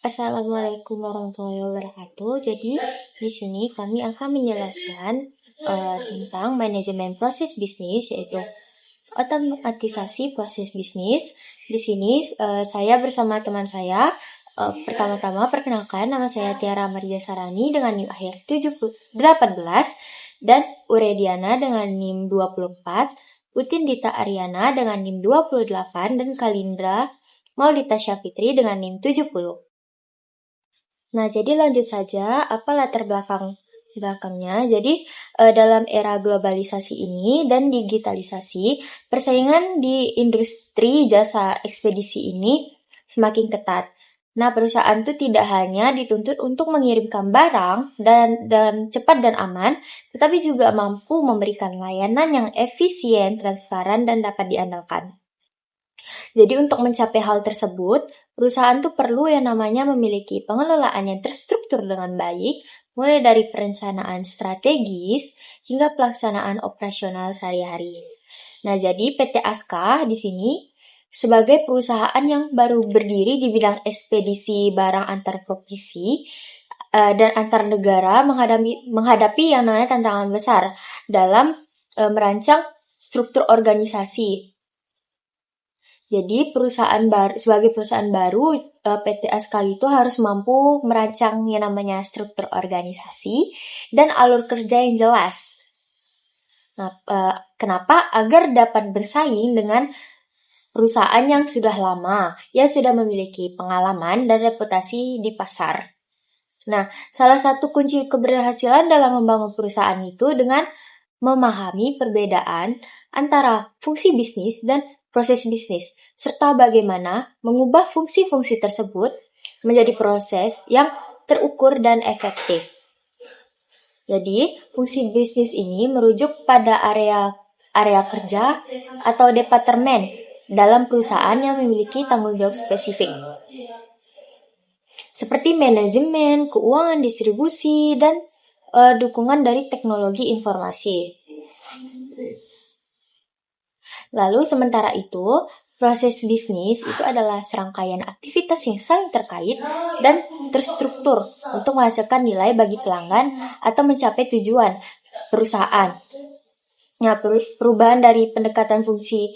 Assalamualaikum warahmatullahi wabarakatuh. Jadi di sini kami akan menjelaskan tentang manajemen proses bisnis, yaitu otomatisasi proses bisnis. Di sini saya bersama teman saya. Pertama-tama perkenalkan, nama saya Tiara Maria Sarani dengan NIM akhir 18 dan Urediana dengan NIM 24, Utin Dita Ariana dengan NIM 28 dan Kalindra Maulita Syafitri dengan NIM 70. Nah, jadi lanjut saja, apa latar belakangnya? Jadi, dalam era globalisasi ini dan digitalisasi, persaingan di industri jasa ekspedisi ini semakin ketat. Nah, perusahaan itu tidak hanya dituntut untuk mengirimkan barang dan cepat dan aman, tetapi juga mampu memberikan layanan yang efisien, transparan, dan dapat diandalkan. Jadi untuk mencapai hal tersebut, perusahaan tuh perlu yang namanya memiliki pengelolaan yang terstruktur dengan baik, mulai dari perencanaan strategis hingga pelaksanaan operasional sehari-hari. Nah, jadi PT Aska di sini sebagai perusahaan yang baru berdiri di bidang ekspedisi barang antar provinsi dan antar negara menghadapi yang namanya tantangan besar dalam merancang struktur organisasi. Jadi sebagai perusahaan baru, PT Aska itu harus mampu merancang yang namanya struktur organisasi dan alur kerja yang jelas. Nah, kenapa? Agar dapat bersaing dengan perusahaan yang sudah lama, yang sudah memiliki pengalaman dan reputasi di pasar. Nah, salah satu kunci keberhasilan dalam membangun perusahaan itu dengan memahami perbedaan antara fungsi bisnis dan proses bisnis, serta bagaimana mengubah fungsi-fungsi tersebut menjadi proses yang terukur dan efektif. Jadi, fungsi bisnis ini merujuk pada area kerja atau departemen dalam perusahaan yang memiliki tanggung jawab spesifik, seperti manajemen, keuangan, distribusi, dan dukungan dari teknologi informasi. Lalu sementara itu, proses bisnis itu adalah serangkaian aktivitas yang saling terkait dan terstruktur untuk menghasilkan nilai bagi pelanggan atau mencapai tujuan perusahaan. Nah, perubahan dari pendekatan fungsi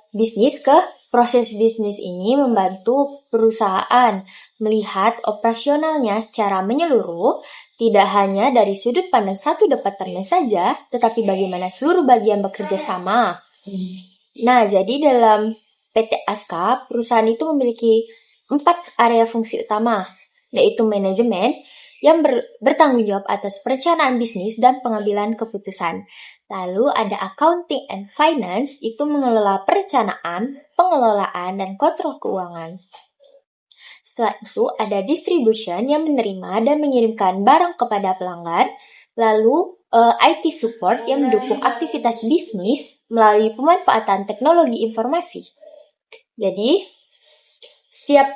bisnis ke proses bisnis ini membantu perusahaan melihat operasionalnya secara menyeluruh, tidak hanya dari sudut pandang satu departemen saja, tetapi bagaimana seluruh bagian bekerja sama. Nah, jadi dalam PT Aska, perusahaan itu memiliki 4 area fungsi utama, yaitu manajemen yang bertanggung jawab atas perencanaan bisnis dan pengambilan keputusan. Lalu ada accounting and finance, itu mengelola perencanaan, pengelolaan, dan kontrol keuangan. Setelah itu ada distribution yang menerima dan mengirimkan barang kepada pelanggan. Lalu IT support yang mendukung aktivitas bisnis melalui pemanfaatan teknologi informasi. Jadi, setiap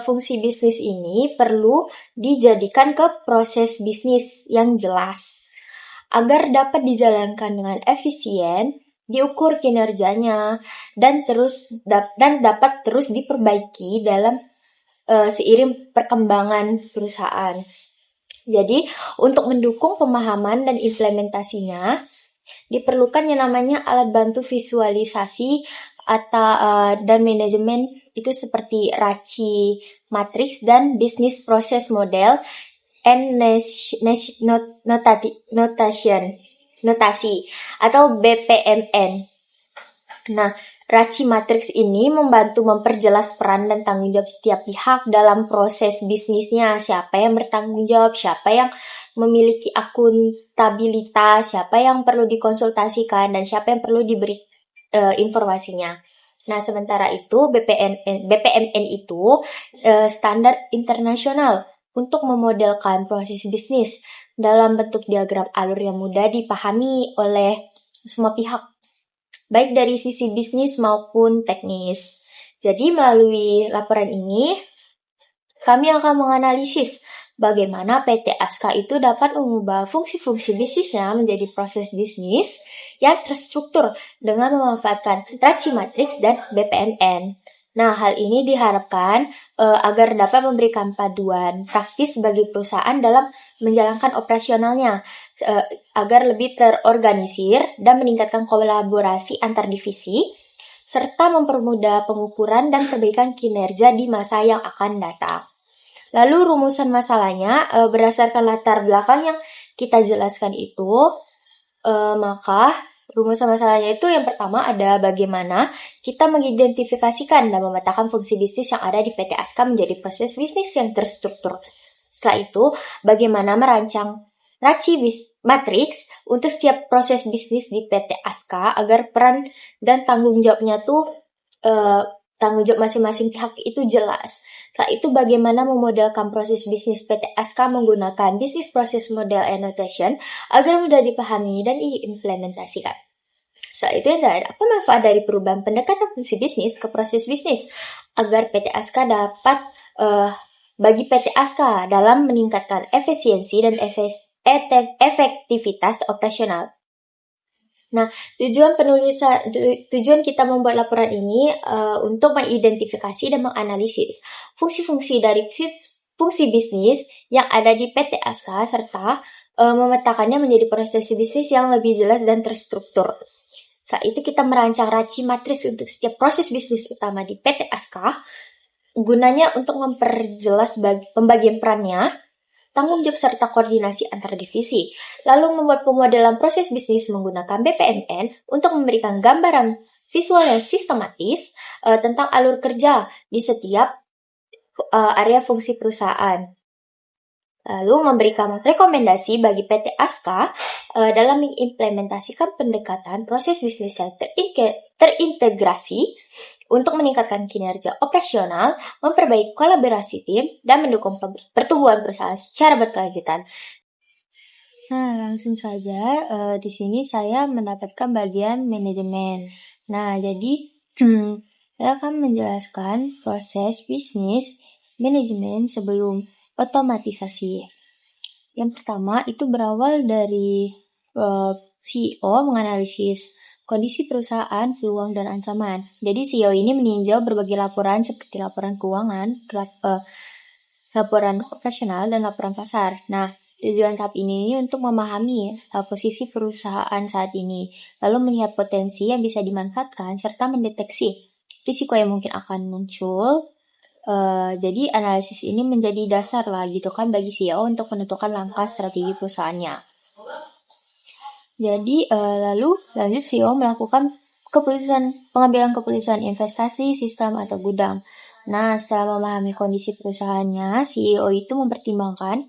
fungsi bisnis ini perlu dijadikan ke proses bisnis yang jelas agar dapat dijalankan dengan efisien, diukur kinerjanya, dan dapat terus diperbaiki dalam seiring perkembangan perusahaan. Jadi, untuk mendukung pemahaman dan implementasinya, diperlukan yang namanya alat bantu visualisasi dan manajemen itu seperti RACI Matrix dan Business Process Model and Notasi atau BPMN. Nah, RACI Matrix ini membantu memperjelas peran dan tanggung jawab setiap pihak dalam proses bisnisnya. Siapa yang bertanggung jawab, siapa yang memiliki akuntabilitas, siapa yang perlu dikonsultasikan, dan siapa yang perlu diberi informasinya. Nah, sementara itu BPMN itu standar internasional untuk memodelkan proses bisnis dalam bentuk diagram alur yang mudah dipahami oleh semua pihak, baik dari sisi bisnis maupun teknis. Jadi melalui laporan ini, kami akan menganalisis bagaimana PT Aska itu dapat mengubah fungsi-fungsi bisnisnya menjadi proses bisnis yang terstruktur dengan memanfaatkan RACI Matrix dan BPMN. Nah, hal ini diharapkan agar dapat memberikan panduan praktis bagi perusahaan dalam menjalankan operasionalnya, agar lebih terorganisir dan meningkatkan kolaborasi antar divisi, serta mempermudah pengukuran dan perbaikan kinerja di masa yang akan datang. Lalu rumusan masalahnya berdasarkan latar belakang yang kita jelaskan itu, maka rumusan masalahnya itu yang pertama ada bagaimana kita mengidentifikasikan dan memetakan fungsi bisnis yang ada di PT Aska menjadi proses bisnis yang terstruktur. Setelah itu, bagaimana merancang Raci Matrix untuk setiap proses bisnis di PT Aska agar peran dan tanggung jawabnya tuh tanggung jawab masing-masing pihak itu jelas. Setelah itu bagaimana memodelkan proses bisnis PT Aska menggunakan Business Process Model Annotation agar mudah dipahami dan diimplementasikan. Setelah itu ada apa manfaat dari perubahan pendekatan fungsi bisnis ke proses bisnis agar PT Aska dapat bagi PT Aska dalam meningkatkan efisiensi dan efektivitas operasional. Nah, tujuan kita membuat laporan ini untuk mengidentifikasi dan menganalisis fungsi-fungsi dari fungsi bisnis yang ada di PT Aska serta memetakannya menjadi proses bisnis yang lebih jelas dan terstruktur. Saat itu kita merancang Raci Matrix untuk setiap proses bisnis utama di PT Aska, gunanya untuk memperjelas pembagian perannya, tanggung jawab serta koordinasi antar divisi, lalu membuat pemodelan proses bisnis menggunakan BPMN untuk memberikan gambaran visual yang sistematis tentang alur kerja di setiap area fungsi perusahaan. Lalu memberikan rekomendasi bagi PT Aska dalam mengimplementasikan pendekatan proses bisnis yang terintegrasi untuk meningkatkan kinerja operasional, memperbaiki kolaborasi tim, dan mendukung pertumbuhan perusahaan secara berkelanjutan. Nah, langsung saja di sini saya mendapatkan bagian manajemen. Nah, jadi saya akan menjelaskan proses bisnis manajemen sebelum otomatisasi. Yang pertama itu berawal dari CEO menganalisis kondisi perusahaan, peluang, dan ancaman. Jadi CEO ini meninjau berbagai laporan seperti laporan keuangan, laporan operasional, dan laporan pasar. Nah, tujuan tahap ini untuk memahami posisi perusahaan saat ini, lalu melihat potensi yang bisa dimanfaatkan, serta mendeteksi risiko yang mungkin akan muncul. Jadi analisis ini menjadi dasar lah gitu kan bagi CEO untuk menentukan langkah strategi perusahaannya. Jadi lalu lanjut CEO melakukan pengambilan keputusan investasi, sistem atau gudang. Nah, setelah memahami kondisi perusahaannya, CEO itu mempertimbangkan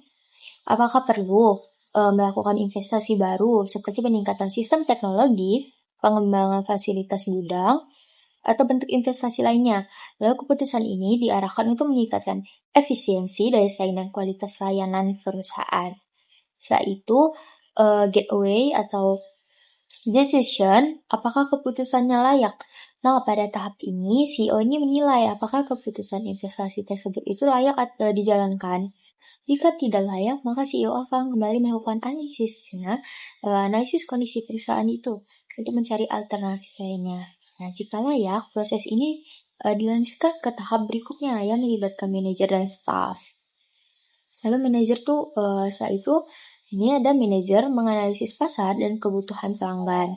apakah perlu melakukan investasi baru seperti peningkatan sistem teknologi, pengembangan fasilitas gudang, atau bentuk investasi lainnya. Lalu keputusan ini diarahkan untuk meningkatkan efisiensi, daya saing, dan kualitas layanan perusahaan. Setelah itu, gateway atau decision, apakah keputusannya layak? Nah, pada tahap ini, CEO ini menilai apakah keputusan investasi tersebut itu layak atau dijalankan. Jika tidak layak, maka CEO akan kembali melakukan analisis kondisi perusahaan itu untuk mencari alternatif lainnya. Nah, jika layak, proses ini dilanjutkan ke tahap berikutnya yang melibatkan manajer dan staff. Lalu manajer tuh saat itu ini ada manajer menganalisis pasar dan kebutuhan pelanggan.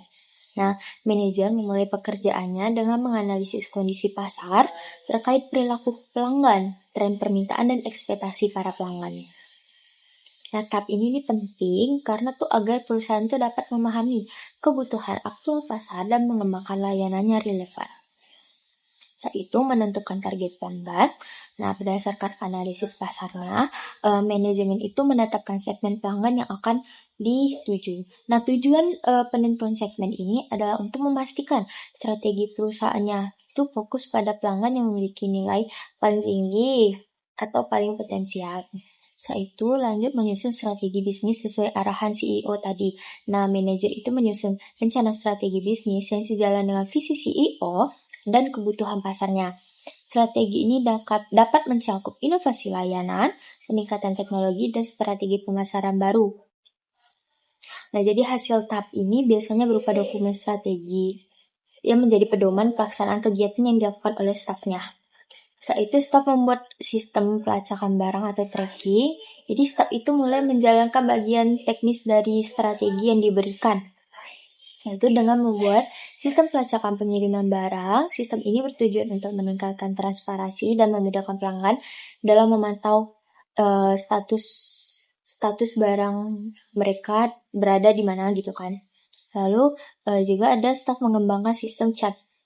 Nah, manajer memulai pekerjaannya dengan menganalisis kondisi pasar terkait perilaku pelanggan, tren permintaan, dan ekspektasi para pelanggan. Nah, tahap ini penting karena tuh agar perusahaan tuh dapat memahami kebutuhan aktual pasar dan mengembangkan layanannya relevan. Saat itu menentukan target pelanggan. Nah, berdasarkan analisis pasarnya, manajemen itu menetapkan segmen pelanggan yang akan dituju. Nah, tujuan penentuan segmen ini adalah untuk memastikan strategi perusahaannya itu fokus pada pelanggan yang memiliki nilai paling tinggi atau paling potensial. Setelah itu lanjut menyusun strategi bisnis sesuai arahan CEO tadi. Nah, manajer itu menyusun rencana strategi bisnis yang sejalan dengan visi CEO dan kebutuhan pasarnya. Strategi ini dapat mencakup inovasi layanan, peningkatan teknologi, dan strategi pemasaran baru. Nah, jadi hasil tahap ini biasanya berupa dokumen strategi yang menjadi pedoman pelaksanaan kegiatan yang dilakukan oleh stafnya. Saat itu staf membuat sistem pelacakan barang atau tracking. Jadi staf itu mulai menjalankan bagian teknis dari strategi yang diberikan, yaitu dengan membuat sistem pelacakan pengiriman barang. Sistem ini bertujuan untuk meningkatkan transparansi dan memudahkan pelanggan dalam memantau status barang mereka berada di mana gitu kan. Lalu juga ada staf mengembangkan sistem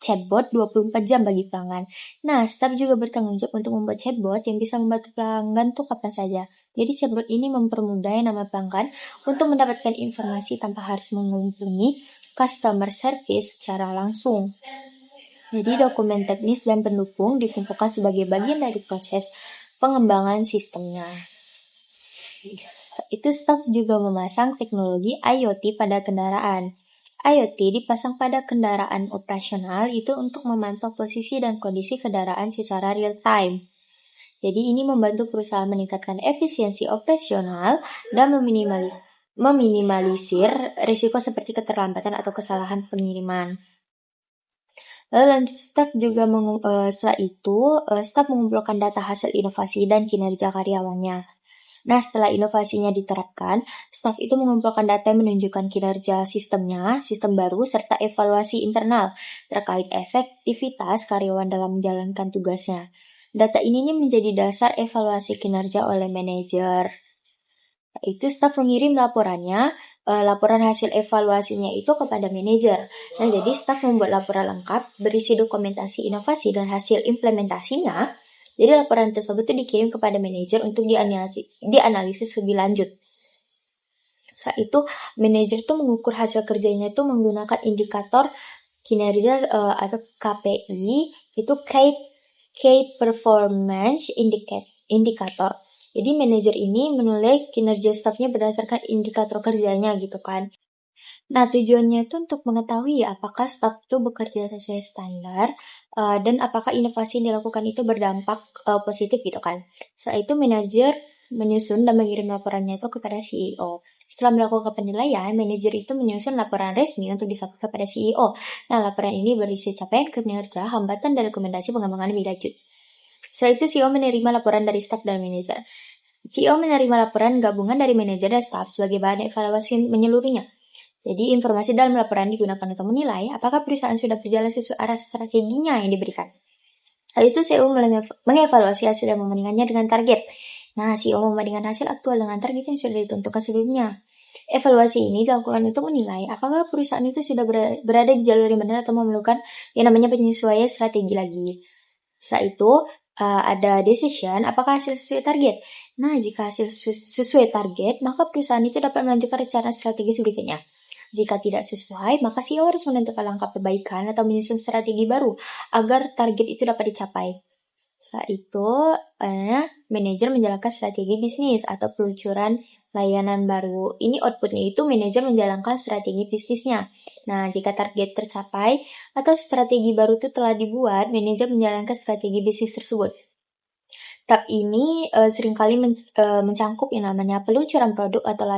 chatbot 24 jam bagi pelanggan. Nah, staf juga bertanggung jawab untuk membuat chatbot yang bisa membantu pelanggan tuh kapan saja. Jadi chatbot ini mempermudah nama pelanggan untuk mendapatkan informasi tanpa harus menghubungi customer service secara langsung. Jadi dokumen teknis dan pendukung dikumpulkan sebagai bagian dari proses pengembangan sistemnya. Itu staf juga memasang teknologi IoT pada kendaraan. IoT dipasang pada kendaraan operasional itu untuk memantau posisi dan kondisi kendaraan secara real time. Jadi ini membantu perusahaan meningkatkan efisiensi operasional dan meminimalisir risiko seperti keterlambatan atau kesalahan pengiriman. Lalu staf juga setelah itu staf mengumpulkan data hasil inovasi dan kinerja karyawannya. Nah, setelah inovasinya diterapkan, staf itu mengumpulkan data yang menunjukkan kinerja sistemnya, sistem baru, serta evaluasi internal terkait efektivitas karyawan dalam menjalankan tugasnya. Data ini menjadi dasar evaluasi kinerja oleh manajer. Itu staf mengirim laporan hasil evaluasinya itu kepada manajer. Nah, jadi staf membuat laporan lengkap berisi dokumentasi inovasi dan hasil implementasinya. Jadi laporan tersebut itu dikirim kepada manajer untuk dianalisis lebih lanjut. Saat itu manajer tuh mengukur hasil kerjanya itu menggunakan indikator kinerja atau KPI, itu Key Performance Indicator. Jadi manajer ini menilai kinerja stafnya berdasarkan indikator kerjanya gitu kan. Nah, tujuannya itu untuk mengetahui apakah staf itu bekerja sesuai standar dan apakah inovasi yang dilakukan itu berdampak positif gitu kan. Setelah itu manajer menyusun dan mengirim laporannya itu kepada CEO. Setelah melakukan penilaian, manajer itu menyusun laporan resmi untuk disampaikan kepada CEO. Nah, laporan ini berisi capaian kinerja, hambatan, dan rekomendasi pengembangan lebih lanjut. Setelah itu CEO menerima laporan dari staf dan manajer. CEO menerima laporan gabungan dari manajer dan staf sebagai bahan evaluasi menyeluruhnya. Jadi informasi dalam laporan digunakan untuk menilai apakah perusahaan sudah berjalan sesuai arah strateginya yang diberikan. Hal itu CEO mengevaluasi hasil dan membandingkannya dengan target. Nah, CEO membandingkan hasil aktual dengan target yang sudah ditentukan sebelumnya. Evaluasi ini dilakukan untuk menilai apakah perusahaan itu sudah berada di jalur yang benar atau memerlukan yang namanya penyesuaian strategi lagi. Setelah itu ada decision apakah hasil sesuai target. Nah, jika hasil sesuai target, maka perusahaan itu dapat melanjutkan rencana strategi berikutnya. Jika tidak sesuai, maka CEO harus menentukan langkah perbaikan atau menyusun strategi baru agar target itu dapat dicapai. Setelah itu, manajer menjalankan strategi bisnis atau peluncuran layanan baru. Ini outputnya itu manajer menjalankan strategi bisnisnya. Nah, jika target tercapai atau strategi baru itu telah dibuat, manajer menjalankan strategi bisnis tersebut. Tab ini seringkali mencangkup yang namanya peluncuran produk atau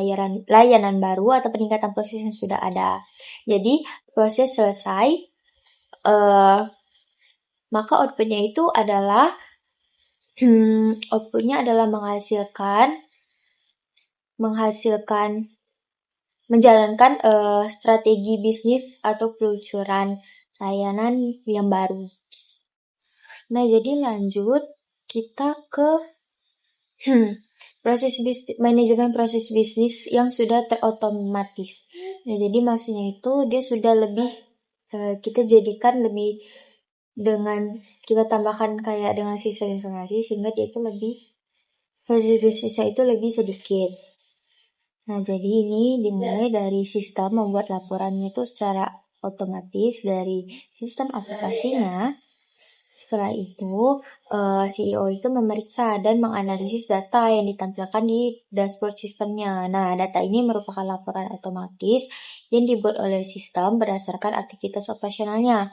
layanan baru atau peningkatan proses yang sudah ada. Jadi proses selesai, maka outputnya itu adalah menjalankan strategi bisnis atau peluncuran layanan yang baru. Nah, jadi lanjut kita ke manajemen proses bisnis yang sudah terotomatis. Nah, jadi maksudnya itu dia sudah lebih kita jadikan lebih dengan kita tambahkan kayak dengan sistem informasi sehingga dia itu lebih proses bisnisnya itu lebih sedikit. Nah, jadi ini dimulai dari sistem membuat laporannya itu secara otomatis dari sistem aplikasinya. Setelah itu, CEO itu memeriksa dan menganalisis data yang ditampilkan di dashboard sistemnya. Nah, data ini merupakan laporan otomatis yang dibuat oleh sistem berdasarkan aktivitas operasionalnya.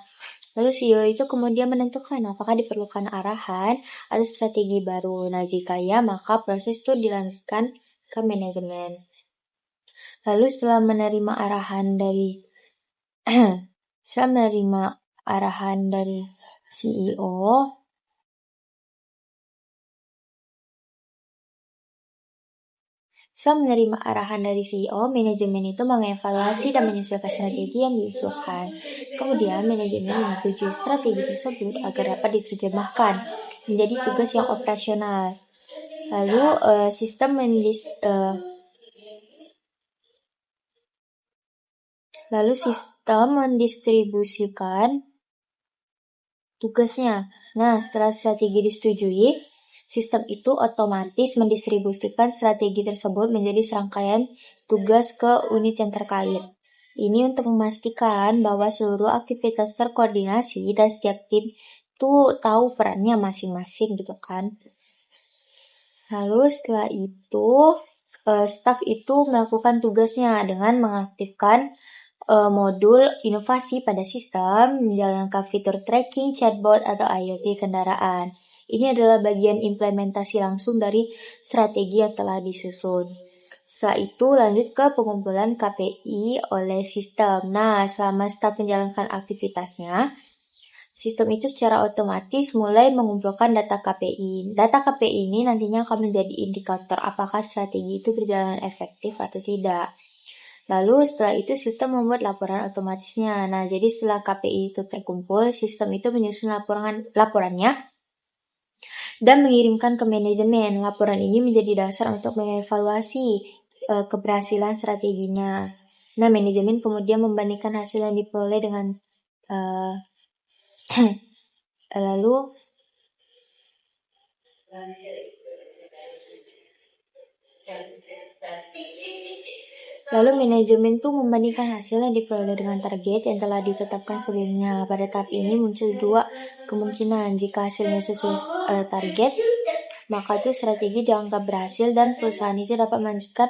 Lalu CEO itu kemudian menentukan apakah diperlukan arahan atau strategi baru. Nah, jika ya, maka proses itu dilanjutkan ke manajemen. Lalu setelah menerima arahan dari CEO, Setelah menerima arahan dari CEO, manajemen itu mengevaluasi dan menyesuaikan strategi yang diusulkan. Kemudian, manajemen menyetujui strategi tersebut agar dapat diterjemahkan menjadi tugas yang operasional. Lalu, sistem mendistribusikan tugasnya. Nah, setelah strategi disetujui, sistem itu otomatis mendistribusikan strategi tersebut menjadi serangkaian tugas ke unit yang terkait. Ini untuk memastikan bahwa seluruh aktivitas terkoordinasi dan setiap tim tuh tahu perannya masing-masing gitu kan. Lalu setelah itu, staf itu melakukan tugasnya dengan mengaktifkan modul inovasi pada sistem, menjalankan fitur tracking, chatbot, atau IoT kendaraan. Ini adalah bagian implementasi langsung dari strategi yang telah disusun. Setelah itu lanjut ke pengumpulan KPI oleh sistem. Nah, selama staf menjalankan aktivitasnya, sistem itu secara otomatis mulai mengumpulkan data KPI. Data KPI ini nantinya akan menjadi indikator apakah strategi itu berjalan efektif atau tidak. Lalu setelah itu sistem membuat laporan otomatisnya. Nah, jadi setelah KPI itu terkumpul, sistem itu menyusun laporannya dan mengirimkan ke manajemen. Laporan ini menjadi dasar untuk mengevaluasi keberhasilan strateginya. Nah, manajemen kemudian membandingkan hasil yang diperoleh dengan Lalu manajemen tuh membandingkan hasil yang diperoleh dengan target yang telah ditetapkan sebelumnya. Pada tahap ini muncul dua kemungkinan. Jika hasilnya sesuai target, maka itu strategi dianggap berhasil dan perusahaan itu dapat melanjutkan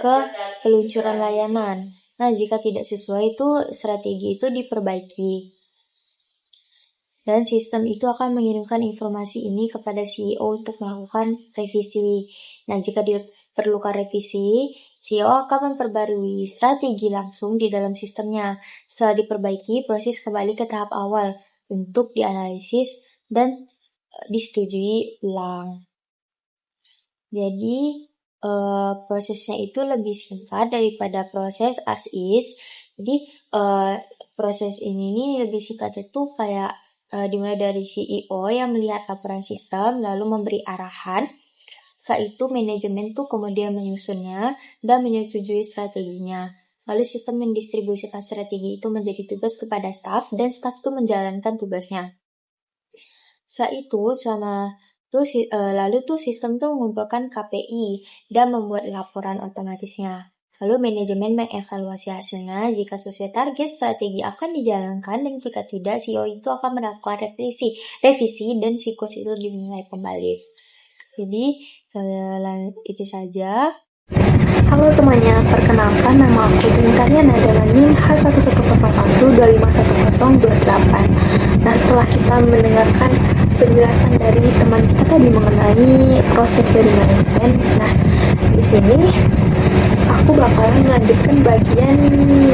ke peluncuran layanan. Nah, jika tidak sesuai itu strategi itu diperbaiki. Dan sistem itu akan mengirimkan informasi ini kepada CEO untuk melakukan revisi. Nah, jika diperlukan revisi, CEO akan memperbarui strategi langsung di dalam sistemnya. Setelah diperbaiki, proses kembali ke tahap awal untuk dianalisis dan disetujui ulang. Jadi, prosesnya itu lebih singkat daripada proses as is. Jadi, proses ini lebih singkat itu kayak dimulai dari CEO yang melihat laporan sistem, lalu memberi arahan. Setelah itu manajemen tuh kemudian menyusunnya dan menyetujui strateginya. Lalu sistem mendistribusikan strategi itu menjadi tugas kepada staf dan staf tuh menjalankan tugasnya. Setelah itu lalu tuh sistem tuh mengumpulkan KPI dan membuat laporan otomatisnya. Lalu manajemen mengevaluasi hasilnya. Jika sesuai target, strategi akan dijalankan, dan jika tidak, CEO itu akan melakukan revisi dan siklus itu dinilai kembali. Jadi, itu saja. Halo semuanya, perkenalkan nama aku Tintariana dengan NIM H1101251028. Nah, setelah kita mendengarkan penjelasan dari teman kita tadi mengenai proses dari manajemen, nah di sini aku bakalan melanjutkan bagian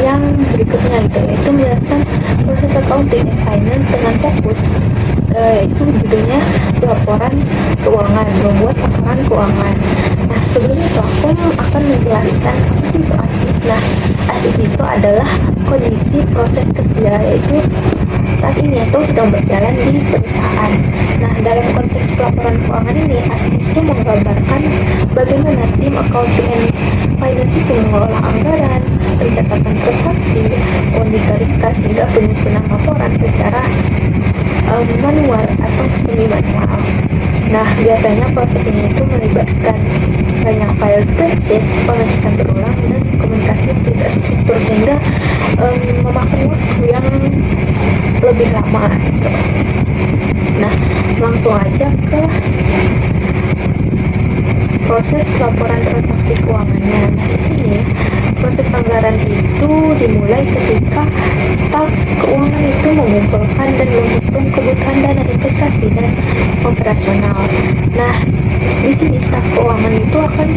yang berikutnya gitu, yaitu menjelaskan proses accounting and finance dengan fokus, yaitu judulnya laporan keuangan, membuat laporan keuangan. Nah, sebelumnya itu aku akan menjelaskan apa sih itu ASIS. Nah, ASIS itu adalah kondisi proses kerja, yaitu saat ini atau sedang berjalan di perusahaan. Nah, dalam konteks pelaporan keuangan ini, ASIS itu menggambarkan bagaimana tim accounting and finance itu mengelola anggaran, pencatatan transaksi, monitoring kas, hingga penyusunan laporan secara manual atau semi manual. Nah, biasanya proses ini itu melibatkan banyak file spreadsheet, pengecekan berulang, dan komunikasi yang tidak struktur, sehingga memakan waktu yang lebih lama gitu. Nah, langsung aja ke proses laporan transaksi keuangannya. Nah, di sini proses anggaran itu dimulai ketika staf keuangan itu mengumpulkan dan menghitung kebutuhan dana investasi dan operasional. Nah, di sini staf keuangan itu akan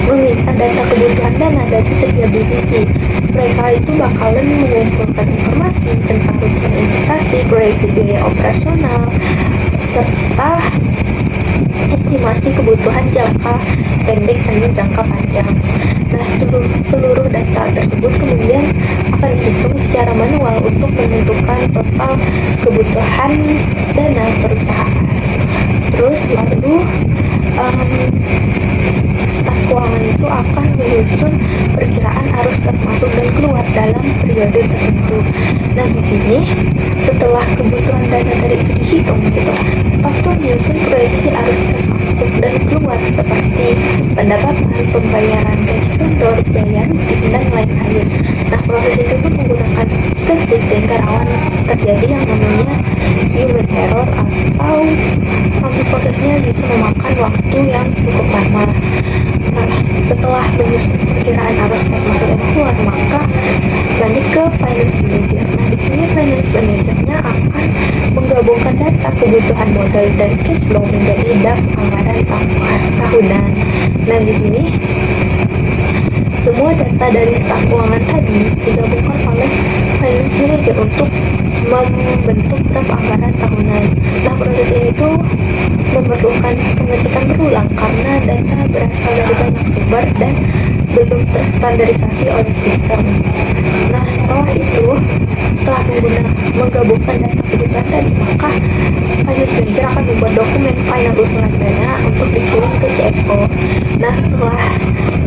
meminta data kebutuhan dana dari setiap divisi. Mereka itu bakalan mengumpulkan informasi tentang rencana investasi, proyeksi biaya operasional, serta estimasi kebutuhan jangka pendek dan jangka panjang. Nah, seluruh data tersebut kemudian akan dihitung secara manual untuk menentukan total kebutuhan dana perusahaan. Terus lalu staf keuangan itu akan menyusun perkiraan arus kas masuk dan keluar dalam periode tertentu. Nah, di sini setelah kebutuhan dana tadi itu dihitung gitu, staf tuh menyusun proyeksi arus kas masuk dan keluar seperti pendapatan, pembayaran gaji vendor, biaya rutin, dan lain-lain. Nah, proses itu pun menggunakan spreadsheet sehingga rawan terjadi yang namanya human error atau prosesnya bisa memakan waktu yang cukup lama. Nah, setelah menyusun perkiraan arus kas masuk dan keluar, maka lanjut ke finance manager. Nah, di sini finance managernya akan menggabungkan data kebutuhan modal dan cash flow menjadi draft anggaran tahunan. Nah, di sini semua data dari staf keuangan tadi digabungkan oleh finance manager untuk membentuk draft anggaran tahunan. Nah, proses ini tuh memerlukan pengecekan berulang karena data berasal dari banyak sumber dan belum terstandarisasi oleh sistem. Nah, setelah menggabungkan data kebutuhan tadi, maka finance manager akan membuat dokumen final usulan dana untuk dikirim ke CFO. Nah, setelah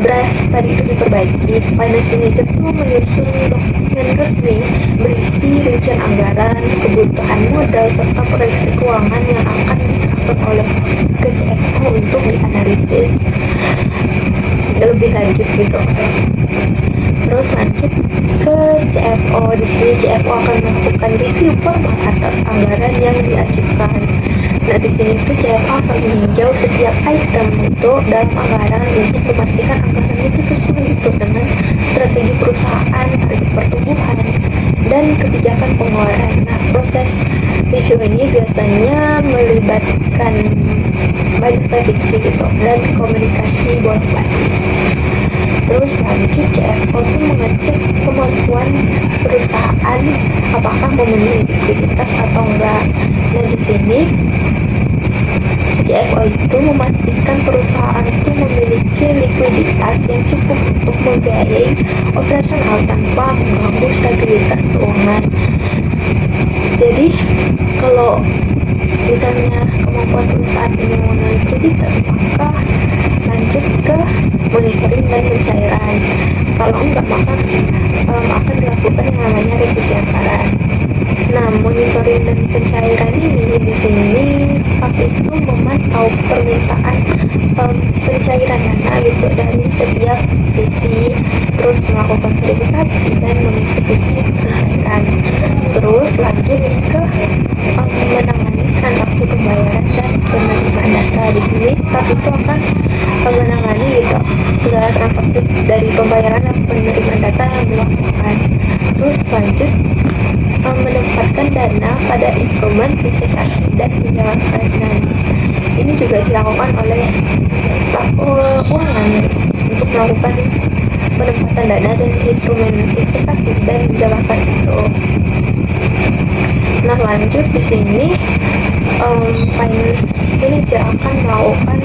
draft tadi itu diperbaiki, finance manager itu menyusun dokumen resmi berisi rincian anggaran, kebutuhan modal, serta proyeksi keuangan yang akan diserahkan oleh ke CFO untuk dianalisis lebih lanjut gitu. Terus lanjut ke CFO. Di sini CFO akan melakukan review formal atas anggaran yang diajukan. Nah, di sini tuh CFO akan meninjau setiap item itu dalam anggaran untuk memastikan anggaran itu sesuai itu dengan strategi perusahaan, target pertumbuhan, dan kebijakan pengeluaran. Nah, proses review ini biasanya melibatkan banyak revisi gitu dan komunikasi bolak-balik. Terus lanjut CFO itu mengecek kemampuan perusahaan apakah memenuhi likuiditas atau enggak. Nah, di sini CFO itu memastikan perusahaan itu memiliki likuiditas yang cukup untuk membiayai operasional tanpa mengganggu stabilitas keuangan. Jadi kalau misalnya kemampuan perusahaan ini memenuhi likuiditas, maka lanjut ke monitoring dan pencairan. Kalau enggak, maka akan dilakukan yang namanya revisi anggaran. Nah, monitoring dan pencairan ini di sini staf itu memantau permintaan pencairan dana gitu dari setiap visi, terus melakukan verifikasi dan mengeksekusi pencairan. Terus lanjut ke menangani transaksi pembayaran dan penerimaan data. Di sini staf itu akan menangani gitu segala transaksi dari pembayaran dan penerimaan data yang dilakukan. Terus lanjut menempatkan dana pada instrumen investasi dan pinjaman kas. Ini juga dilakukan oleh staf keuangan untuk melakukan penempatan dana dan instrumen investasi dan pinjaman kas itu. Nah, lanjut di sini finance manager akan melakukan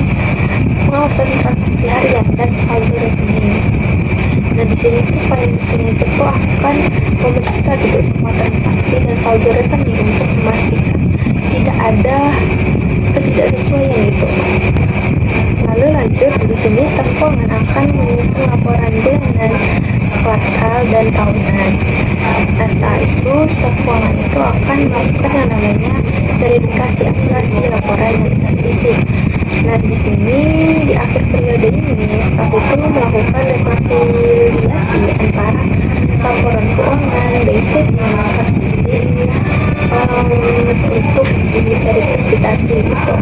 pengawasan transaksi harian dan saldo rekening. Nah, di sini tuh finance manager tuh akan memeriksa gitu semua transaksi dan saldo rekening untuk memastikan tidak ada ketidaksesuaian itu. Lalu lanjut di sini staf keuangan akan menyusun laporan bulanan, kuartal, dan tahunan. Nah, setelah itu staf keuangan itu akan melakukan yang namanya verifikasi akurasi laporan dan fisik. Nah, di sini di akhir periode ini staf itu melakukan rekonsiliasi antara laporan keuangan, basic, dan kas fisik untuk diverifikasi gitu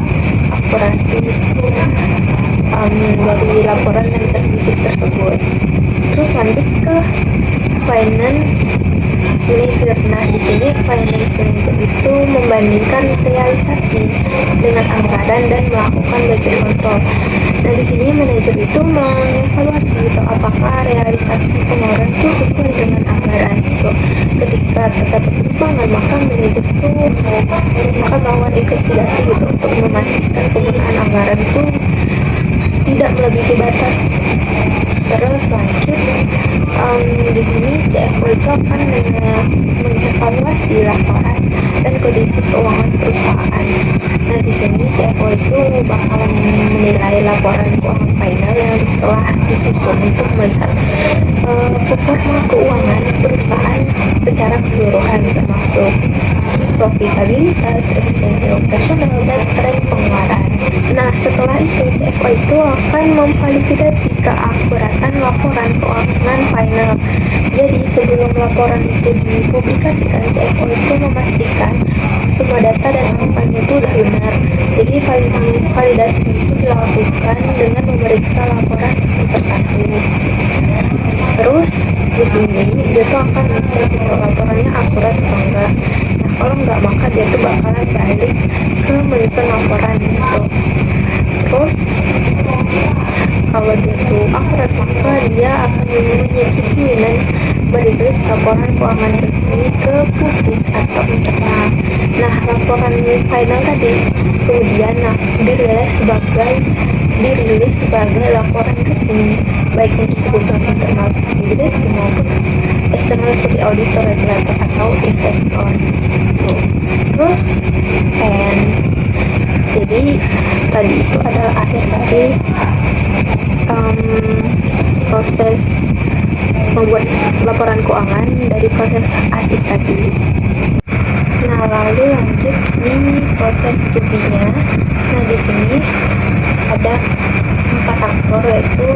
akurasi dari laporan dan kas fisik tersebut. Terus lanjut ke finance manager. Nah, di sini finance manager itu membandingkan realisasi dengan anggaran dan melakukan budget control. Nah, di sini manajer itu mengevaluasi gitu, apakah realisasi pengeluaran itu sesuai dengan anggaran gitu. Ketika terdapat perubahan, maka manajer itu akan melakukan investigasi gitu untuk memastikan penggunaan anggaran itu tidak melebihi batas. Terus lanjut, di sini CFO itu akan mengevaluasi laporan dan kondisi keuangan perusahaan. Nah, di sini CFO itu bakalan menilai laporan keuangan final yang telah disusun untuk melihat performa keuangan perusahaan secara keseluruhan, termasuk profitabilitas, efisiensi operasional, dan tren pengeluaran. Nah, setelah itu CFO itu akan memvalidasi keakuratan laporan keuangan final. Jadi sebelum laporan itu dipublikasikan, CFO itu memastikan semua data dan angkanya itu udah benar. Jadi validasi itu dilakukan dengan memeriksa laporan satu persatu. Terus di sini dia tuh akan ngecek kalau laporannya akurat atau enggak. Nah, kalau enggak, maka dia tuh bakalan balik ke menyusun laporan gitu. Terus kalau dia tuh akurat, maka dia akan menyetujui dan merilis laporan keuangan resmi ke publik atau internal. Nah, laporan final tadi kemudian dirilis sebagai laporan resmi, baik untuk kebutuhan internal direksi maupun eksternal seperti auditor, regulator, atau investor. Terus jadi tadi itu adalah akhir dari proses membuat laporan keuangan dari proses ASIS tadi. Nah, lalu lanjut di proses studinya. Nah, di sini ada 4 aktor, yaitu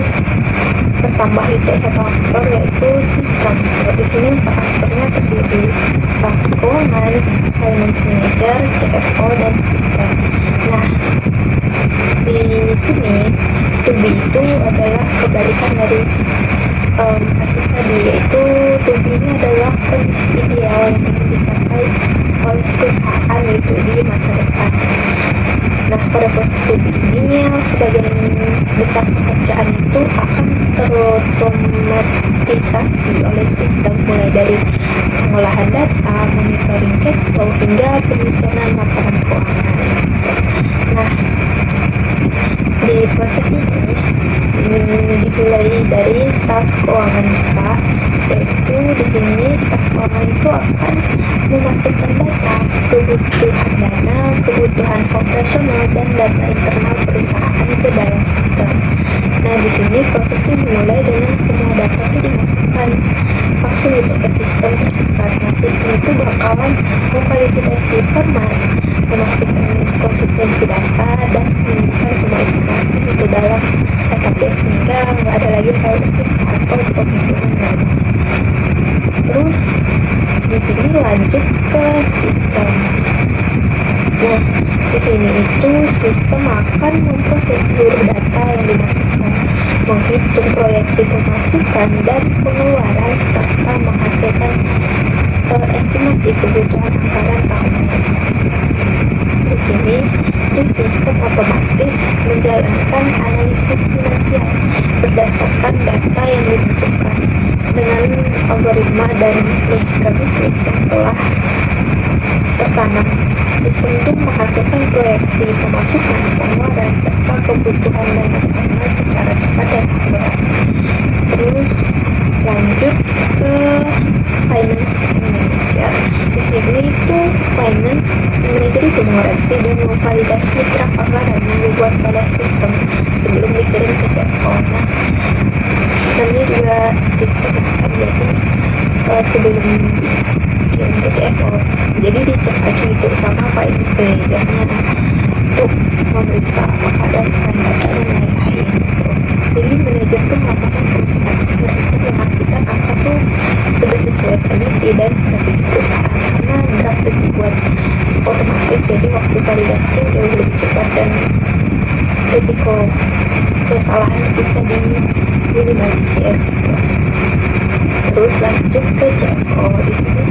bertambah itu 1 aktor, yaitu sistem. Di sini 4 aktornya terdiri staf keuangan, finance manager, CFO, dan sistem. Nah, di sini to be itu adalah kebalikan dari ASIS tadi, yaitu to be ini adalah kondisi ideal yang ingin dicapai oleh perusahaan itu di masa depan. Nah, pada proses to be ini sebagian besar pekerjaan itu akan terotomatisasi oleh sistem, mulai dari pengolahan data, monitoring cash flow, hingga penyusunan laporan keuangan. Nah, di proses ini dimulai dari staf keuangan kita, yaitu di sini staf keuangan itu akan memasukkan data kebutuhan dana, kebutuhan operasional, dan data internal perusahaan ke dalam sistem. Nah, di sini prosesnya dimulai dengan semua data itu dimasukkan langsung itu ke sistem terpusat. Nah, sistem itu bakalan memvalidatasi format, memastikan konsistensi data, dan menyimpan semua informasi itu dalam database sehingga nggak ada lagi file terpisah atau penghitungan lain. Terus di sini lanjut ke sistem. Nah, di sini itu sistem akan memproses seluruh data yang dimasukkan, menghitung proyeksi pemasukan dan pengeluaran, serta menghasilkan estimasi kebutuhan anggaran tahunan. Di sini itu sistem otomatis menjalankan analisis finansial berdasarkan data yang dimasukkan dengan algoritma dan logika bisnis yang telah tertanam. Sistem itu menghasilkan proyeksi pemasukan, pengeluaran, serta kebutuhan dana tahunan secara cepat dan akurat. Terus lanjut ke finance manager. Di sini itu finance manager itu mengoreksi dan memvalidasi draft anggaran yang dibuat pada sistem sebelum dikirim ke CFO. Nah, ini juga sistem akan jadi sebelum dikirim ke CFO, jadi dicek lagi itu sama finance managernya untuk memeriksa apakah ada kesalahan data dan lain-lain. Jadi manajer tuh melakukan pengecekan akhir untuk memastikan angka tuh sudah sesuai kondisi dan strategi perusahaan, karena draft itu dibuat otomatis, jadi waktu validasi itu jauh lebih cepat dan risiko kesalahan bisa diminimalisir gitu. Terus lanjut ke CFO. Di sini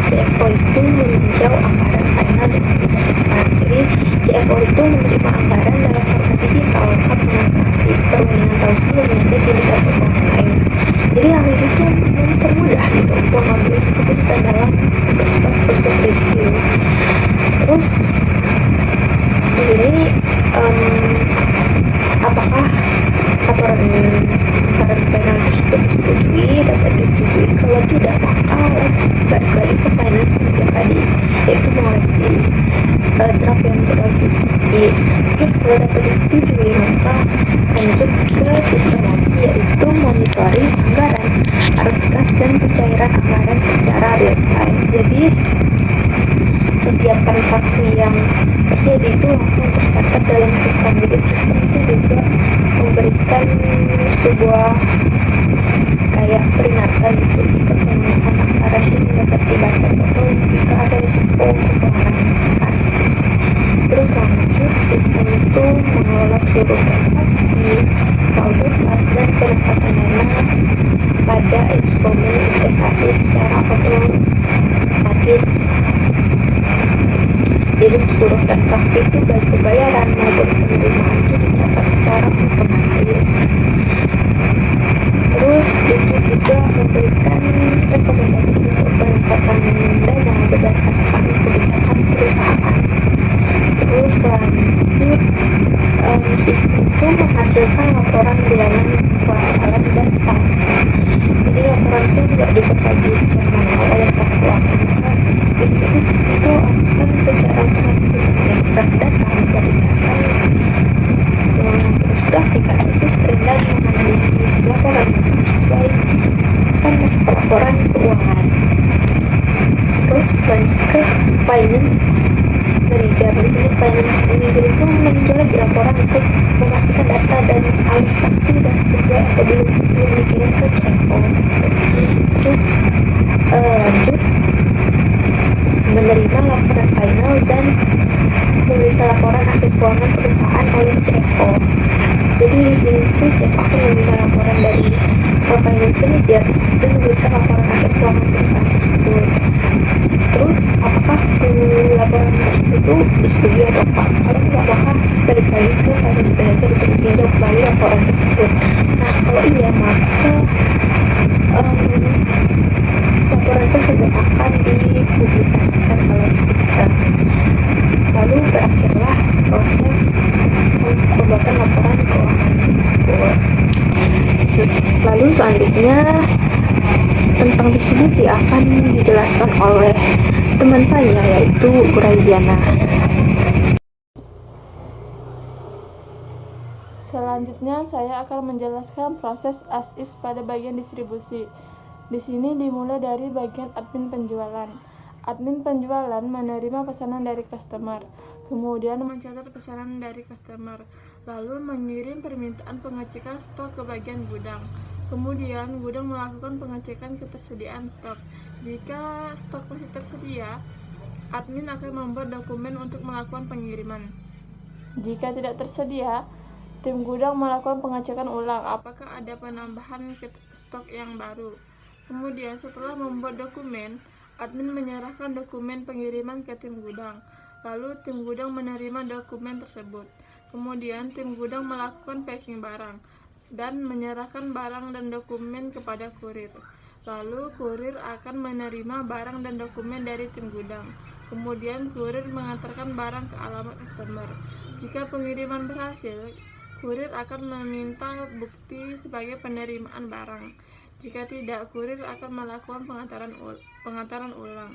CFO itu meninjau anggaran final dan dibagikan. Jadi CFO itu menerima anggaran dalam format digital lengkap dengan grafik, perbandingan tahun sebelumnya dan indikator keuangan lain. Jadi hal itu tuh mempermudah gitu untuk mengambil keputusan dalam mempercepat proses review. Terus di sini apakah laporan anggaran final tersebut disetujui, dapat disetujui? Kalau tidak, maka balik lagi ke finance manager tadi, yaitu mengoreksi draft yang berkonsistensi. Terus kalau dapat disetujui, maka lanjut ke sistem lagi, yaitu monitoring anggaran, arus kas dan pencairan anggaran secara real time. Jadi setiap transaksi yang terjadi itu langsung tercatat dalam sistem. Jadi sistem itu juga memberikan sebuah kayak peringatan gitu jika penggunaan anggaran itu mendekati batas atau jika ada risiko kekurangan kas. Terus lanjut, sistem itu mengelola seluruh transaksi, saldo kas dan penempatan dana pada instrumen investasi secara otomatis. Jadi seluruh transaksi itu baik pembayaran maupun penerimaan itu dicatat secara otomatis. Terus itu juga memberikan rekomendasi untuk penempatan dana berdasarkan kebijakan perusahaan. Terus lanjut, sistem itu menghasilkan laporan bulanan, kuartalan, dan tahunan. Jadi laporan itu tidak dibuat lagi secara manual oleh staf keuangan. Maka di sini sistem itu akan secara otomatis mengekstrak data dari kasar, terus grafik analisis dan menganalisis laporan sesuai standar pelaporan keuangan. Terus lanjut ke finance manager. Di sini finance manager itu meninjau lagi laporan untuk memastikan data dan alih kas itu sudah sesuai atau belum sebelum dikirim ke CFO. Terus lanjut menerima laporan final dan memeriksa laporan akhir keuangan perusahaan oleh CFO. Jadi di sini tuh CFO akan menerima laporan dari finance manager dan memeriksa laporan akhir keuangan perusahaan tersebut. Terus apakah laporan tersebut itu disetujui atau tidak? Kalau tidak, maka balik lagi ke finance manager untuk ditinjau kembali laporan tersebut. Nah, kalau iya, maka laporan tersebut akan dipublikasikan oleh sistem. Lalu berakhirlah proses pembuatan laporan keuangan tersebut. Lalu selanjutnya tentang distribusi akan dijelaskan oleh teman saya, yaitu Uraidiana. Selanjutnya saya akan menjelaskan proses as-is pada bagian distribusi. Di sini dimulai dari bagian admin penjualan. Admin penjualan menerima pesanan dari customer, kemudian mencatat pesanan dari customer, lalu mengirim permintaan pengecekan stok ke bagian gudang. Kemudian gudang melakukan pengecekan ketersediaan stok. Jika stok masih tersedia, admin akan membuat dokumen untuk melakukan pengiriman. Jika tidak tersedia, tim gudang melakukan pengecekan ulang apakah ada penambahan stok yang baru. Kemudian setelah membuat dokumen, admin menyerahkan dokumen pengiriman ke tim gudang. Lalu tim gudang menerima dokumen tersebut. Kemudian tim gudang melakukan packing barang dan menyerahkan barang dan dokumen kepada kurir. Lalu kurir akan menerima barang dan dokumen dari tim gudang. Kemudian kurir mengantarkan barang ke alamat customer. Jika pengiriman berhasil, kurir akan meminta bukti sebagai penerimaan barang. Jika tidak, kurir akan melakukan pengantaran ulang.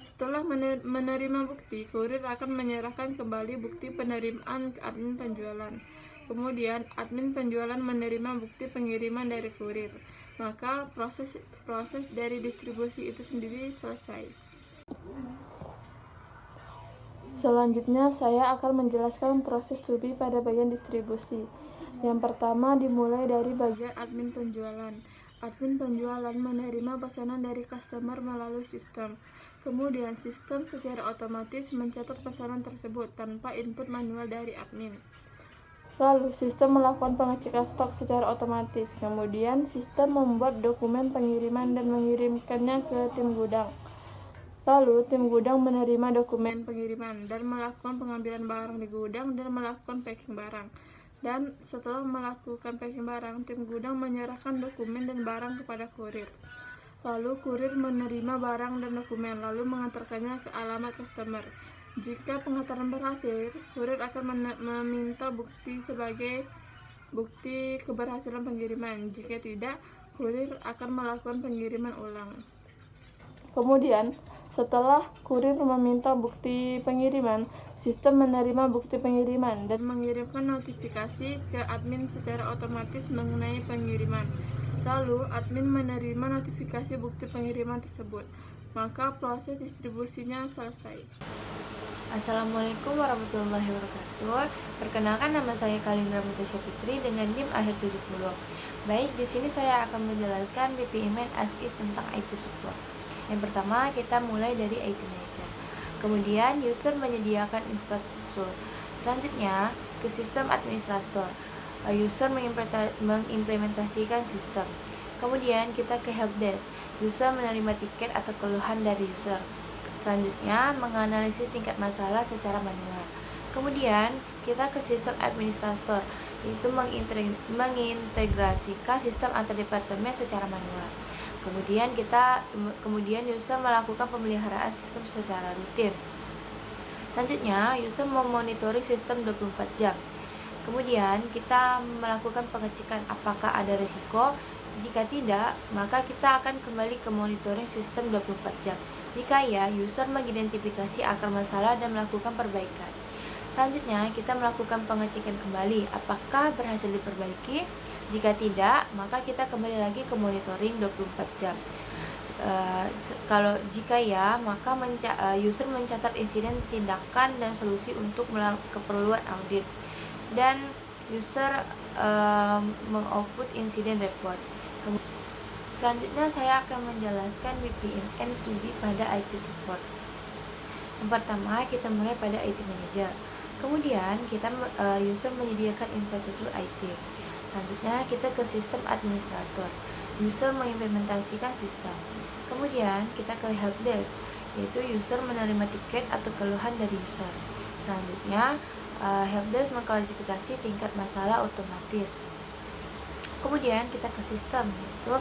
Setelah menerima bukti, kurir akan menyerahkan kembali bukti penerimaan ke admin penjualan. Kemudian, admin penjualan menerima bukti pengiriman dari kurir. Maka proses dari distribusi itu sendiri selesai. Selanjutnya, saya akan menjelaskan proses to be pada bagian distribusi. Yang pertama dimulai dari bagian admin penjualan. Admin penjualan menerima pesanan dari customer melalui sistem. Kemudian sistem secara otomatis mencatat pesanan tersebut tanpa input manual dari admin. Lalu, sistem melakukan pengecekan stok secara otomatis. Kemudian, sistem membuat dokumen pengiriman dan mengirimkannya ke tim gudang. Lalu, tim gudang menerima dokumen pengiriman dan melakukan pengambilan barang di gudang dan melakukan packing barang. Dan setelah melakukan packing barang, tim gudang menyerahkan dokumen dan barang kepada kurir. Lalu, kurir menerima barang dan dokumen, lalu mengantarkannya ke alamat customer. Jika pengantaran berhasil, kurir akan meminta bukti sebagai bukti keberhasilan pengiriman. Jika tidak, kurir akan melakukan pengiriman ulang. Kemudian, setelah kurir meminta bukti pengiriman, sistem menerima bukti pengiriman dan mengirimkan notifikasi ke admin secara otomatis mengenai pengiriman. Lalu, admin menerima notifikasi bukti pengiriman tersebut, maka proses distribusinya selesai. Assalamualaikum warahmatullahi wabarakatuh. Perkenalkan, nama saya Kalindra Mutasya Fitri dengan NIM akhir 70. Baik, di sini saya akan menjelaskan BPMN as is tentang IT support. Yang pertama, kita mulai dari IT manager. Kemudian, user menyediakan infrastruktur. Selanjutnya, ke sistem administrator. User mengimplementasikan sistem. Kemudian, kita ke helpdesk. User menerima tiket atau keluhan dari user. Selanjutnya, menganalisis tingkat masalah secara manual. Kemudian, kita ke sistem administrator, yaitu mengintegrasikan sistem antar departemen secara manual. Kemudian user melakukan pemeliharaan sistem secara rutin. Selanjutnya, user memonitoring sistem 24 jam. Kemudian, kita melakukan pengecekan apakah ada risiko. Jika tidak, maka kita akan kembali ke monitoring sistem 24 jam. Jika ya, user mengidentifikasi akar masalah dan melakukan perbaikan. Selanjutnya, kita melakukan pengecekan kembali apakah berhasil diperbaiki. Jika tidak, maka kita kembali lagi ke monitoring 24 jam. Jika ya, maka user mencatat insiden, tindakan, dan solusi untuk keperluan audit. Dan user mengoutput insiden report. Selanjutnya, saya akan menjelaskan BPMN to be pada IT support. Yang pertama, kita mulai pada IT manager. Kemudian, user menyediakan infrastruktur IT. Selanjutnya, kita ke sistem administrator. User mengimplementasikan sistem. Kemudian, kita ke helpdesk, yaitu user menerima tiket atau keluhan dari user. Selanjutnya, helpdesk mengklasifikasi tingkat masalah otomatis. Kemudian, kita ke sistem, yaitu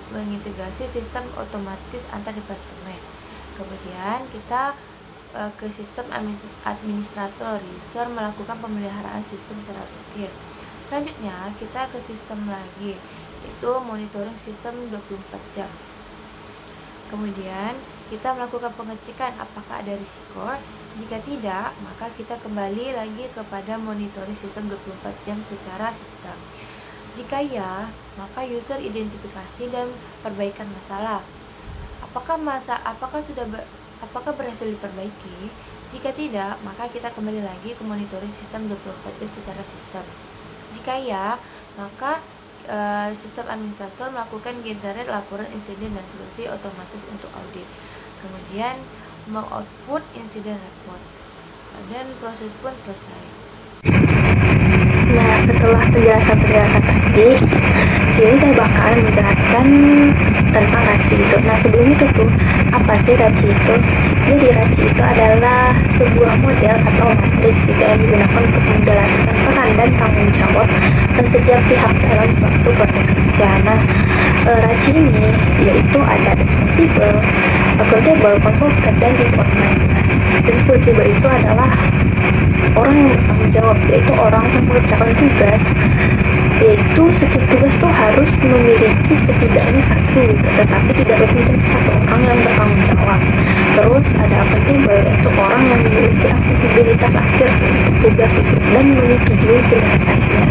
mengintegrasi sistem otomatis antar departemen. Kemudian, kita ke sistem administrator, user melakukan pemeliharaan sistem secara rutin. Selanjutnya, kita ke sistem lagi, yaitu monitoring sistem 24 jam. Kemudian, kita melakukan pengecekan apakah ada risiko. Jika tidak, maka kita kembali lagi kepada monitoring sistem 24 jam secara sistem. Jika ya, maka user identifikasi dan perbaikan masalah. Apakah berhasil diperbaiki? Jika tidak, maka kita kembali lagi ke monitoring sistem 24 jam secara sistem. Jika ya, maka sistem administrator melakukan generate laporan insiden dan solusi otomatis untuk audit. Kemudian mengoutput insiden report. Dan proses pun selesai. Nah, setelah penjelasan tadi, di sini saya bakalan menjelaskan tentang RACI itu. Nah, sebelum itu tuh, apa sih RACI itu? Jadi RACI itu adalah sebuah model atau matriks yang digunakan untuk menjelaskan peran dan tanggung jawab setiap pihak dalam suatu proses kerja. Nah, RACI ini yaitu ada responsible, accountable, consultant, dan informant. Responsible itu adalah orang yang bertanggung jawab, yaitu orang yang mengerjakan tugas, yaitu setiap tugas itu harus memiliki setidaknya satu, tetapi tidak lebih dari satu orang yang bertanggung jawab. Terus ada accountable, yaitu orang yang memiliki akuntabilitas akhir untuk tugas itu dan menyetujui penyelesaiannya.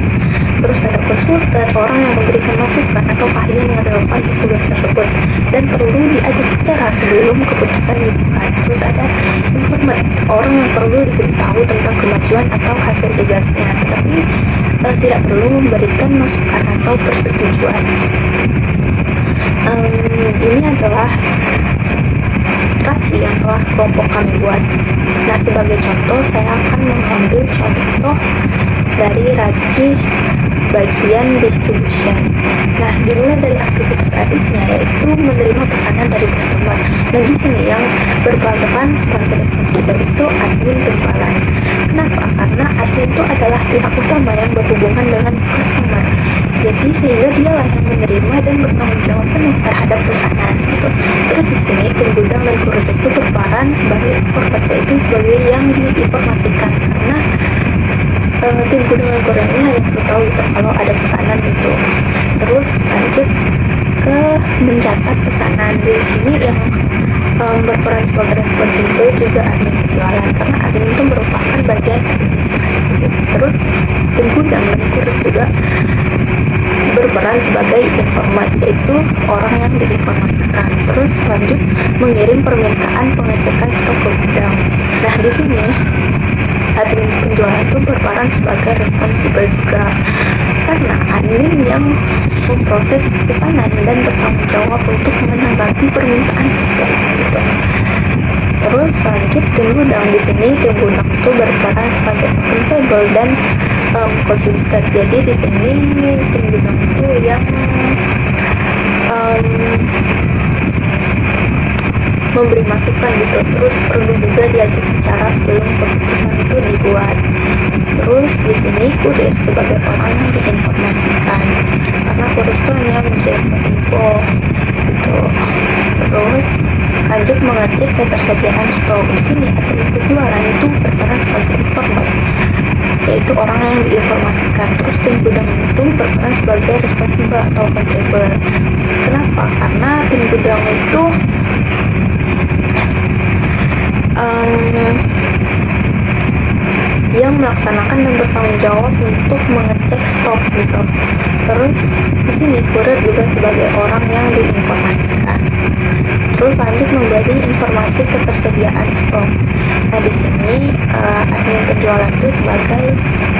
Terus ada konsultan, orang yang memberikan masukan atau keahlian yang relevan untuk tugas tersebut dan perlu diajak bicara sebelum keputusan dibuat. Terus ada informan, orang yang perlu diberitahu tentang kemajuan atau hasil tugasnya, tetapi tidak perlu memberikan masukan atau persetujuan. Ini adalah RACI yang telah kelompok kami buat. Nah, sebagai contoh, saya akan mengambil contoh dari Raji bagian distribution. Nah, dimulai dari aktivitas asisnya yaitu menerima pesanan dari customer. Nah, di sini yang berperan sebagai responsible itu admin penjualan. Kenapa? Karena admin itu adalah pihak utama yang berhubungan dengan customer. Jadi sehingga dialah yang menerima dan bertanggung jawab penuh terhadap pesanan gitu. Terus di sini tim gudang dan kurir itu berperan sebagai informat, itu sebagai yang diinformasikan, karena tim gudang dan kurir ini hanya perlu tahu gitu kalau ada pesanan gitu. Terus lanjut ke mencatat pesanan. Di sini yang berperan sebagai responsible juga admin penjualan, karena admin itu merupakan bagian administrasi. Terus tim gudang dan kurir juga berperan sebagai informat, yaitu orang yang diinformasikan. Terus lanjut mengirim permintaan pengecekan stok ke gudang. Nah, di sini admin penjualan itu berperan sebagai responsible juga, karena admin yang memproses pesanan dan bertanggung jawab untuk menanggapi permintaan stok gitu. Terus lanjut tim gudang. Di sini tim gudang itu berperan sebagai akuntabel dan konsisten. Jadi di sini tim gudang itu yang memberi masukan gitu. Terus perlu juga diajak bicara sebelum keputusan itu dibuat. Terus di sini kurir sebagai orang yang diinformasikan, karena kurir itu hanya memberikan info gitu. Terus lanjut mengecek ketersediaan stok. Di sini admin penjualan itu berperan sebagai informat, yaitu orang yang diinformasikan. Terus tim gudang itu berperan sebagai responsible atau accountable. Kenapa? Karena tim gudang itu yang melaksanakan dan bertanggung jawab untuk mengecek stok gitu. Terus di sini kurir juga sebagai orang yang diinformasikan. Terus lanjut memberi informasi ketersediaan stok. Nah, di sini admin penjualan itu sebagai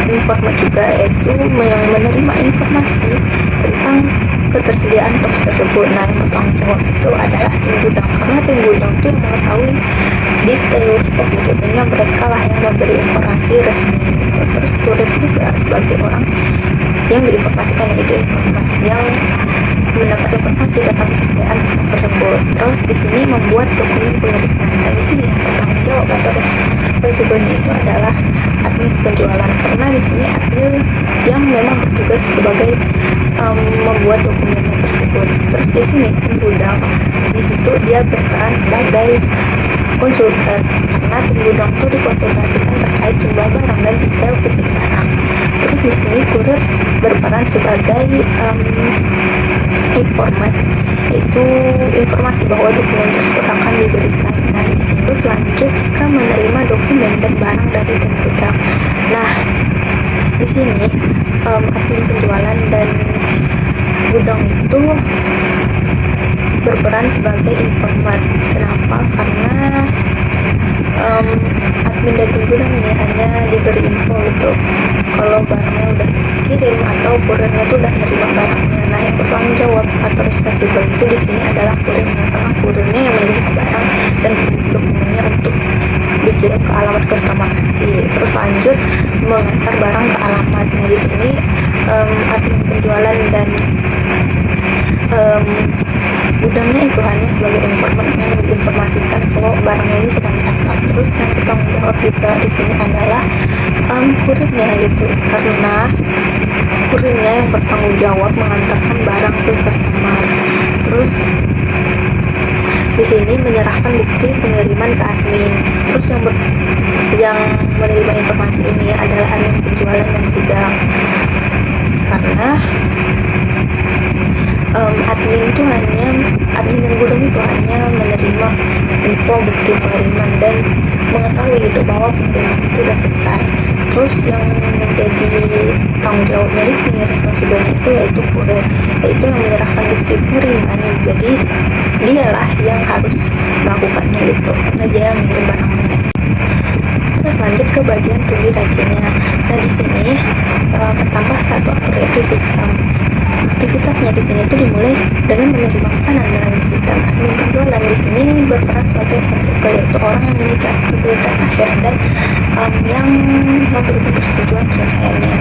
informat juga, yaitu yang menerima informasi tentang ketersediaan stok tersebut. Nah, yang bertanggung jawab itu adalah tim gudang, karena tim gudang itu yang mengetahui detail stok gitu, sehingga mereka lah yang memberi informasi resmi gitu. Terus kurir juga sebagai orang yang diinformasikan, yaitu informat yang mendapat informasi tentang ketersediaan stok tersebut. Terus di sini membuat dokumen pengiriman. Nah, di sini yang bertanggung jawab atau responsible itu adalah admin penjualan, karena di sini admin yang memang bertugas sebagai membuat dokumennya tersebut. Terus di sini tim gudang, di situ dia berperan sebagai konsultan, karena tim gudang itu dikonsultasikan terkait jumlah barang dan detail fisik barang. Terus di sini kurir berperan sebagai informat, yaitu informasi bahwa dokumen tersebut akan diberikan. Nah, di situ terus lanjut ke menerima dokumen dan barang dari tim gudang. Nah, di sini admin penjualan dan gudang itu berperan sebagai informat. Kenapa? Karena admin dan tim gudang ini hanya diberi info gitu kalau barangnya udah dikirim atau kurirnya tuh udah menerima barangnya. Nah, yang bertanggung jawab atau responsible itu di sini adalah kurirnya, karena kurirnya yang menerima barang dan dokumennya untuk dikirim ke alamat customer nanti. Terus lanjut mengantar barang ke alamat. Nah, di sini admin penjualan dan gudangnya itu hanya sebagai informan yang menginformasikan kalau barangnya ini sedang diantar. Terus yang bertanggung jawab juga di sini adalah kurirnya gitu, karena kurirnya yang bertanggung jawab mengantarkan barang ke customer. Terus di sini menyerahkan bukti pengiriman ke admin. Terus yang menerima informasi ini adalah admin penjualan dan gudang, karena admin dan gudang itu hanya menerima info bukti pengiriman dan mengetahui itu bahwa pengiriman itu sudah selesai. Terus yang menjadi tanggung jawabnya di sini responsible itu yaitu kurir, yaitu yang menyerahkan bukti pengiriman. Jadi dialah yang harus melakukannya gitu, karena dia yang mengirim barangnya. Terus lanjut ke bagian tulis rajinya. Nah, di sini tertambah satu atur, yaitu sistem. aktivitasnya di sini itu dimulai dengan menerima pesanan melalui sistem admin penjualan. Di sini berperan sebagai penjual, yaitu orang yang memiliki aktivitas akhir dan yang memberikan persetujuan penyelesaiannya.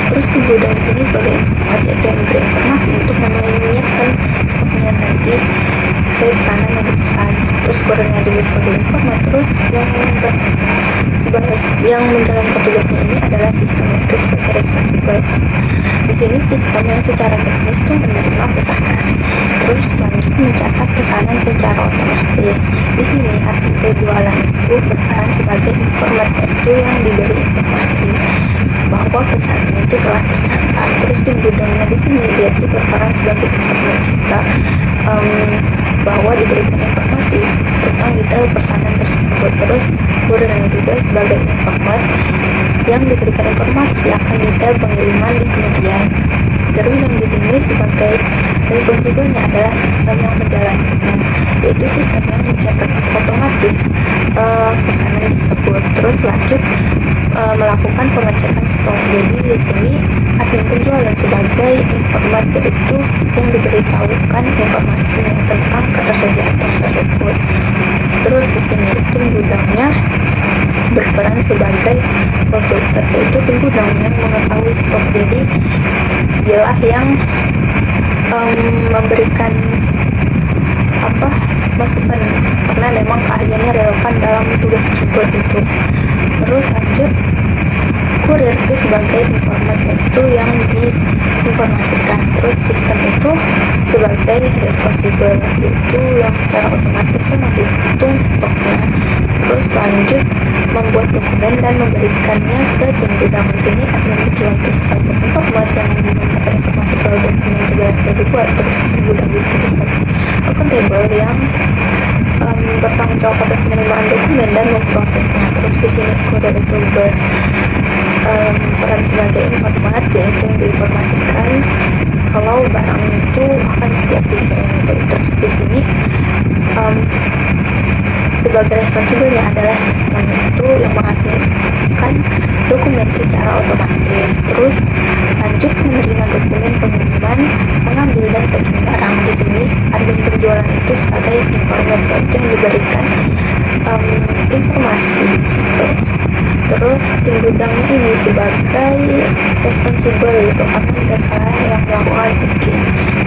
Terus tim gudang di sini sebagai tempat yaitu yang memberi informasi untuk menyiapkan stoknya nanti sesuai pesanan yang dipesan. Terus kurirnya juga sebagai informan. Terus yang menjalankan tugasnya ini adalah sistem itu sebagai responsible. Di sini sistem yang secara teknis itu menerima pesanan, terus lanjut mencatat pesanan secara otomatis. Di sini admin penjualan itu berperan sebagai informan, yaitu yang diberi informasi bahwa pesanan itu telah tercatat. Terus tim gudangnya di sini dia berperan sebagai informan juga, bahwa diberikan informasi tentang detail pesanan tersebut. Terus kurirnya juga sebagai informan yang diberikan informasi akan detail pengiriman di kemudian. Terus yang di sini sebagai responsible-nya adalah sistem yang menjalankannya, yaitu sistem yang mencatat otomatis pesanan tersebut. Terus lanjut melakukan pengecekan stok. Jadi di sini admin penjualan sebagai informan, yaitu yang diberitahukan informasi tentang ketersediaan tersebut. Terus di sini tim gudangnya berperan sebagai konsultan, yaitu tim gudang yang mengetahui stok. Jadi dialah yang memberikan masukan karena memang keahliannya relevan dalam tugas tersebut itu. Terus lanjut kurir itu sebagai informan, yaitu yang diinformasikan. Terus sistem itu sebagai responsible, yaitu yang secara otomatis menghitung stoknya. Terus lanjut membuat dokumen dan memberikannya ke tim gudang. Di sini admin penjualan itu sebagai informan yang menyampaikan informasi kalau dokumen itu berhasil dibuat. Terus tim gudang di sini sebagai akuntabel yang bertanggung jawab atas penerimaan dokumen dan memprosesnya. Terus di sini kurir itu berperan sebagai informan, yaitu yang diinformasikan kalau barang itu akan siap dikirim. Terus di sini sebagai responsibelnya adalah sistem itu yang menghasilkan dokumen secara otomatis. Terus lanjut menerima dokumen pengiriman, mengambil dan packing barang. Di sini admin penjualan itu sebagai informan, yaitu yang diberikan informasi gitu. Terus tim gudangnya ini sebagai responsible, itu akan mereka yang melakukan packing.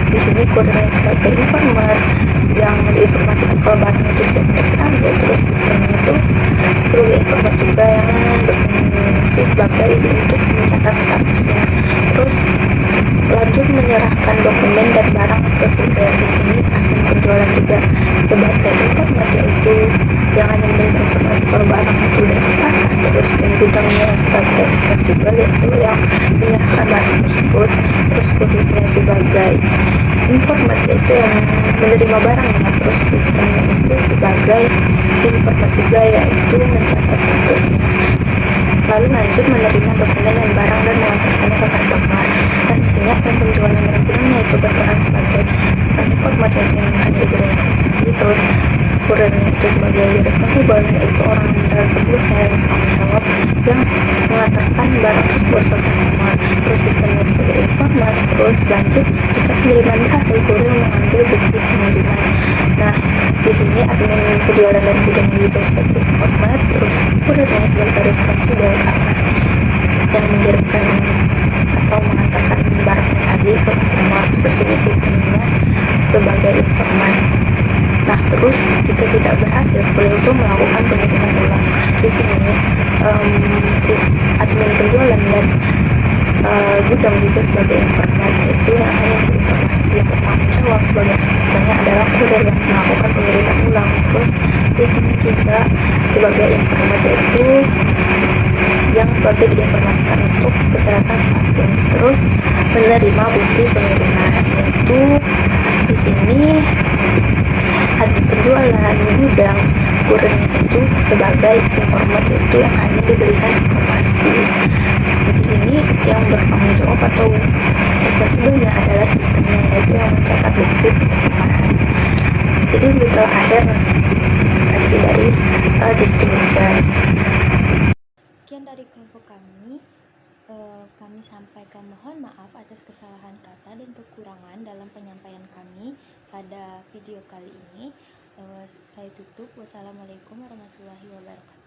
Di sini kurirnya sebagai informan yang diinformasikan kalau barang itu siap diambil. Terus sistemnya itu sebagai informan juga yang berfungsi sebagai untuk mencatat statusnya. Terus lanjut menyerahkan dokumen dan barang ke kurir. Di sini admin penjualan juga sebagai informan, yaitu yang hanya memberikan informasi kalau barang itu sudah disepakati. Terus tim gudangnya sebagai responsible, yaitu yang menyerahkan barang tersebut. Terus kurirnya sebagai informan, yaitu yang menerima barangnya. Terus sistemnya itu sebagai informan juga, yaitu mencatat statusnya. Lalu lanjut menerima dokumen dan barang dan mengantarkannya ke customer. Dan di sini admin penjualan dan gudangnya itu berperan sebagai informan, yaitu yang hanya diberi informasi. Terus kurirnya itu sebagai responsible, yaitu orang yang menjalankan tugasnya dan bertanggung jawab yang mengantarkan barang tersebut ke customer. Terus sistemnya sebagai informan. Terus lanjut jika pengiriman berhasil, kurir mengambil bukti pengiriman. Nah, di sini admin penjualan dan gudangnya juga sebagai informan. Terus kurirnya sebagai responsible yang mengirimkan atau mengantarkan barang tadi ke customer. Terus ini sistemnya sebagai informan. Nah, terus jika tidak berhasil, kurir itu melakukan pengiriman ulang. Di sini admin penjualan dan gudang juga sebagai informan, itu yang hanya berinformasi. Yang bertanggung jawab sebagai sistemnya adalah kurir yang melakukan pengiriman ulang. Terus sistemnya juga sebagai informan, yaitu yang sebagai diinformasikan untuk kecelakaan pasien. Terus menerima bukti pengiriman, yaitu di sini admin penjualan gudang, kurirnya itu sebagai informan, itu yang hanya diberikan informasi. Di sini yang bertanggung jawab atau responsible-nya adalah sistemnya, yaitu yang mencatat bukti pengiriman. Jadi begitu akhir kaji dari distribution. Sekian dari kelompok kami. Kami sampaikan mohon maaf atas kesalahan kata dan kekurangan dalam penyampaian kami pada video kali ini. Saya tutup. Wassalamualaikum warahmatullahi wabarakatuh.